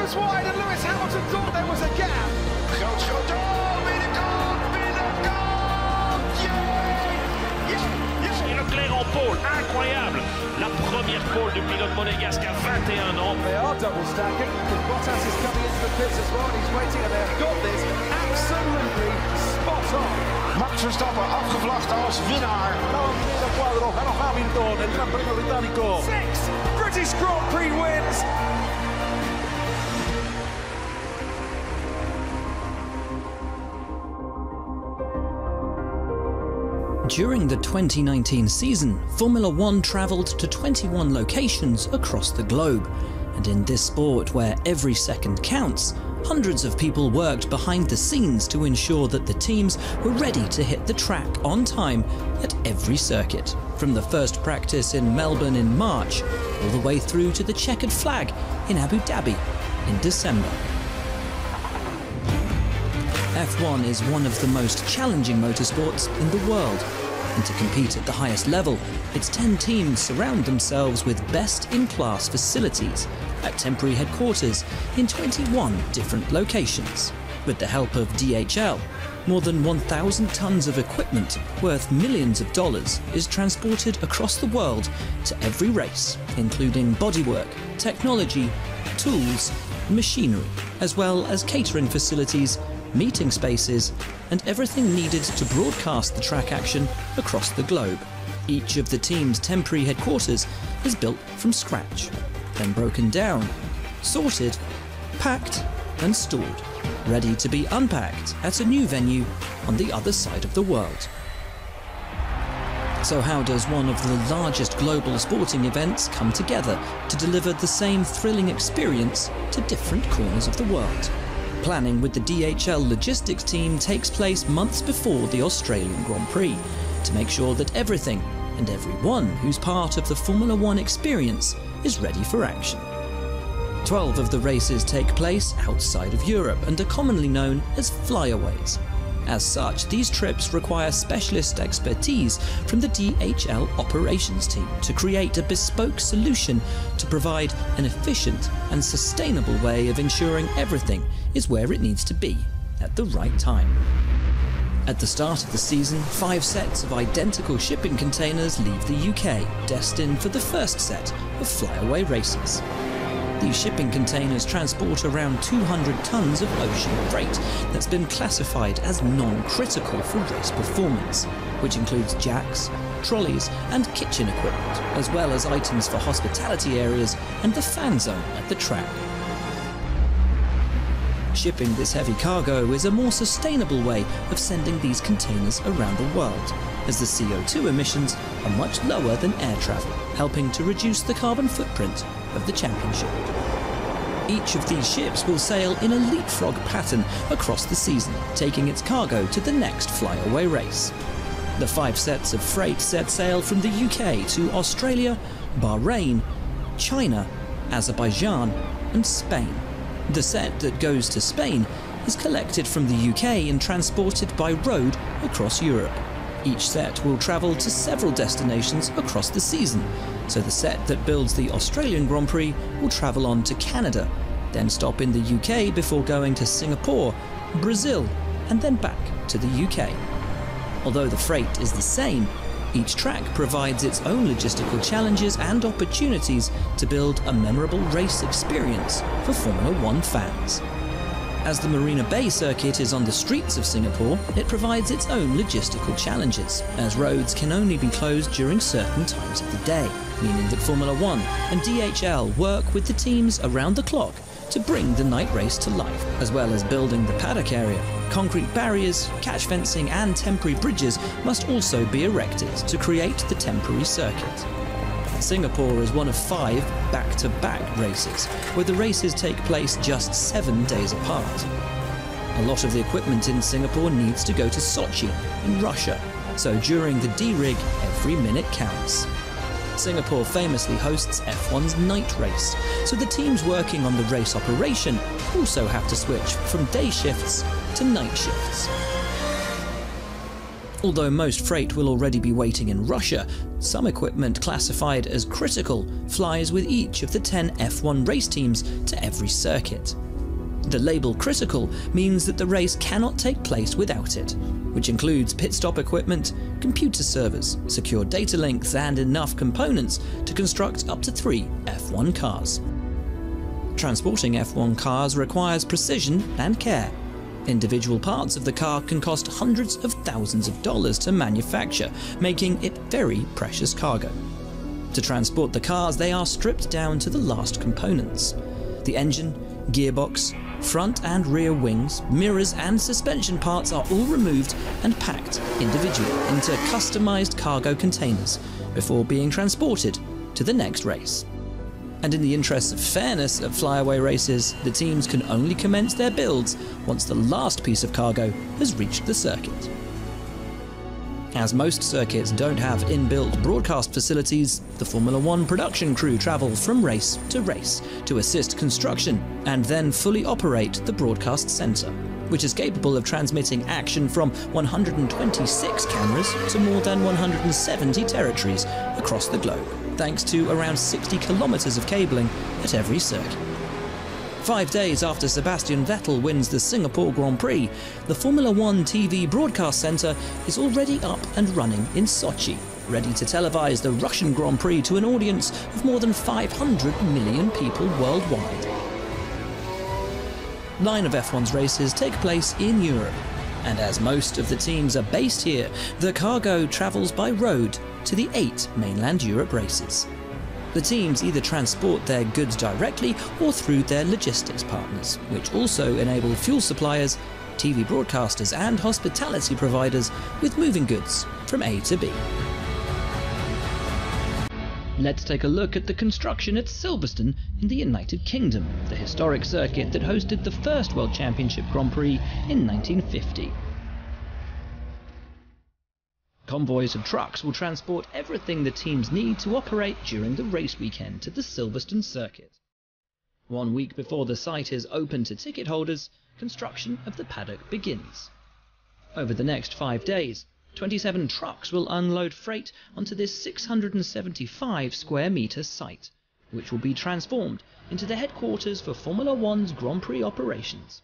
was wide and Lewis Hamilton thought there was a gap. Groot schot, oh, binnenkant, binnenkant, Et Leclerc en pole, incroyable. La première pole du pilote monégasque à 21 ans. They are double stacking because Bottas is coming into the pits as well. He's waiting and they've got this absolutely spot on. Max Verstappen afgevlacht als winnaar. Six British Grand Prix wins. During the 2019 season, Formula One travelled to 21 locations across the globe. And in this sport where every second counts, hundreds of people worked behind the scenes to ensure that the teams were ready to hit the track on time at every circuit. From the first practice in Melbourne in March, all the way through to the checkered flag in Abu Dhabi in December. F1 is one of the most challenging motorsports in the world, and to compete at the highest level, its 10 teams surround themselves with best-in-class facilities at temporary headquarters in 21 different locations. With the help of DHL, more than 1,000 tons of equipment worth millions of dollars is transported across the world to every race, including bodywork, technology, tools, machinery, as well as catering facilities, meeting spaces, and everything needed to broadcast the track action across the globe. Each of the team's temporary headquarters is built from scratch, then broken down, sorted, packed and stored, ready to be unpacked at a new venue on the other side of the world. So how does one of the largest global sporting events come together to deliver the same thrilling experience to different corners of the world? Planning with the DHL logistics team takes place months before the Australian Grand Prix to make sure that everything and everyone who's part of the Formula One experience is ready for action. 12 of the races take place outside of Europe and are commonly known as flyaways. As such, these trips require specialist expertise from the DHL operations team to create a bespoke solution to provide an efficient and sustainable way of ensuring everything is where it needs to be at the right time. At the start of the season, 5 sets of identical shipping containers leave the UK, destined for the first set of flyaway races. These shipping containers transport around 200 tons of ocean freight that's been classified as non-critical for race performance, which includes jacks, trolleys and kitchen equipment, as well as items for hospitality areas and the fan zone at the track. Shipping this heavy cargo is a more sustainable way of sending these containers around the world, as the CO2 emissions are much lower than air travel, helping to reduce the carbon footprint of the championship. Each of these ships will sail in a leapfrog pattern across the season, taking its cargo to the next flyaway race. The 5 sets of freight set sail from the UK to Australia, Bahrain, China, Azerbaijan and Spain. The set that goes to Spain is collected from the UK and transported by road across Europe. Each set will travel to several destinations across the season, so the set that builds the Australian Grand Prix will travel on to Canada, then stop in the UK before going to Singapore, Brazil, and then back to the UK. Although the freight is the same, each track provides its own logistical challenges and opportunities to build a memorable race experience for Formula One fans. As the Marina Bay circuit is on the streets of Singapore, it provides its own logistical challenges, as roads can only be closed during certain times of the day, meaning that Formula One and DHL work with the teams around the clock to bring the night race to life, as well as building the paddock area. Concrete barriers, catch fencing and temporary bridges must also be erected to create the temporary circuit. Singapore is one of 5 back-to-back races, where the races take place just 7 days apart. A lot of the equipment in Singapore needs to go to Sochi in Russia, so during the D-Rig, every minute counts. Singapore famously hosts F1's night race, so the teams working on the race operation also have to switch from day shifts to night shifts. Although most freight will already be waiting in Russia, some equipment classified as critical flies with each of the 10 F1 race teams to every circuit. The label critical means that the race cannot take place without it, which includes pit stop equipment, computer servers, secure data links and enough components to construct up to 3 F1 cars. Transporting F1 cars requires precision and care. Individual parts of the car can cost hundreds of thousands of dollars to manufacture, making it very precious cargo. To transport the cars, they are stripped down to the last components. The engine, gearbox, front and rear wings, mirrors and suspension parts are all removed and packed individually into customized cargo containers before being transported to the next race. And in the interests of fairness at flyaway races, the teams can only commence their builds once the last piece of cargo has reached the circuit. As most circuits don't have inbuilt broadcast facilities, the Formula One production crew travel from race to assist construction and then fully operate the broadcast centre, which is capable of transmitting action from 126 cameras to more than 170 territories across the globe, thanks to around 60 kilometres of cabling at every circuit. 5 days after Sebastian Vettel wins the Singapore Grand Prix, the Formula One TV broadcast centre is already up and running in Sochi, ready to televise the Russian Grand Prix to an audience of more than 500 million people worldwide. 9 of F1's races take place in Europe, and as most of the teams are based here, the cargo travels by road to the 8 mainland Europe races. The teams either transport their goods directly or through their logistics partners, which also enable fuel suppliers, TV broadcasters and hospitality providers with moving goods from A to B. Let's take a look at the construction at Silverstone in the United Kingdom, the historic circuit that hosted the first World Championship Grand Prix in 1950. Convoys of trucks will transport everything the teams need to operate during the race weekend to the Silverstone circuit. 1 week before the site is open to ticket holders, construction of the paddock begins. Over the next 5 days, 27 trucks will unload freight onto this 675 square metre site, which will be transformed into the headquarters for Formula One's Grand Prix operations.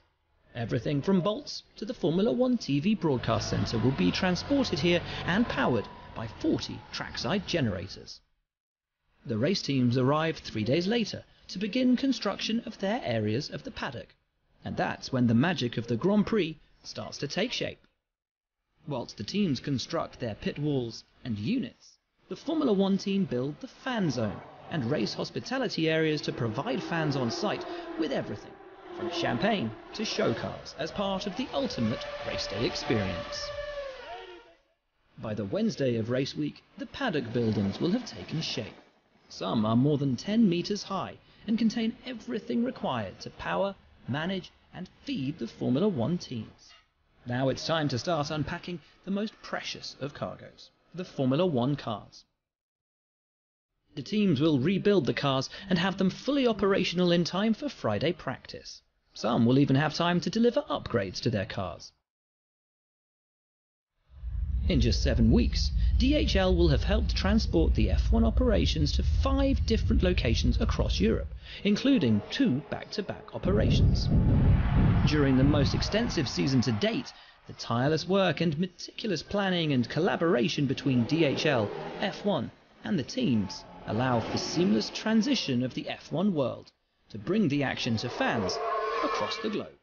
Everything from bolts to the Formula One TV broadcast centre will be transported here and powered by 40 trackside generators. The race teams arrive 3 days later to begin construction of their areas of the paddock, and that's when the magic of the Grand Prix starts to take shape. Whilst the teams construct their pit walls and units, the Formula One team build the fan zone and race hospitality areas to provide fans on site with everything from champagne to show cars as part of the ultimate race day experience. By the Wednesday of race week, the paddock buildings will have taken shape. Some are more than 10 metres high and contain everything required to power, manage and feed the Formula One teams. Now it's time to start unpacking the most precious of cargoes, the Formula One cars. The teams will rebuild the cars and have them fully operational in time for Friday practice. Some will even have time to deliver upgrades to their cars. In just 7 weeks, DHL will have helped transport the F1 operations to 5 different locations across Europe, including 2 back-to-back operations. During the most extensive season to date, the tireless work and meticulous planning and collaboration between DHL, F1 and the teams allow for seamless transition of the F1 world to bring the action to fans across the globe.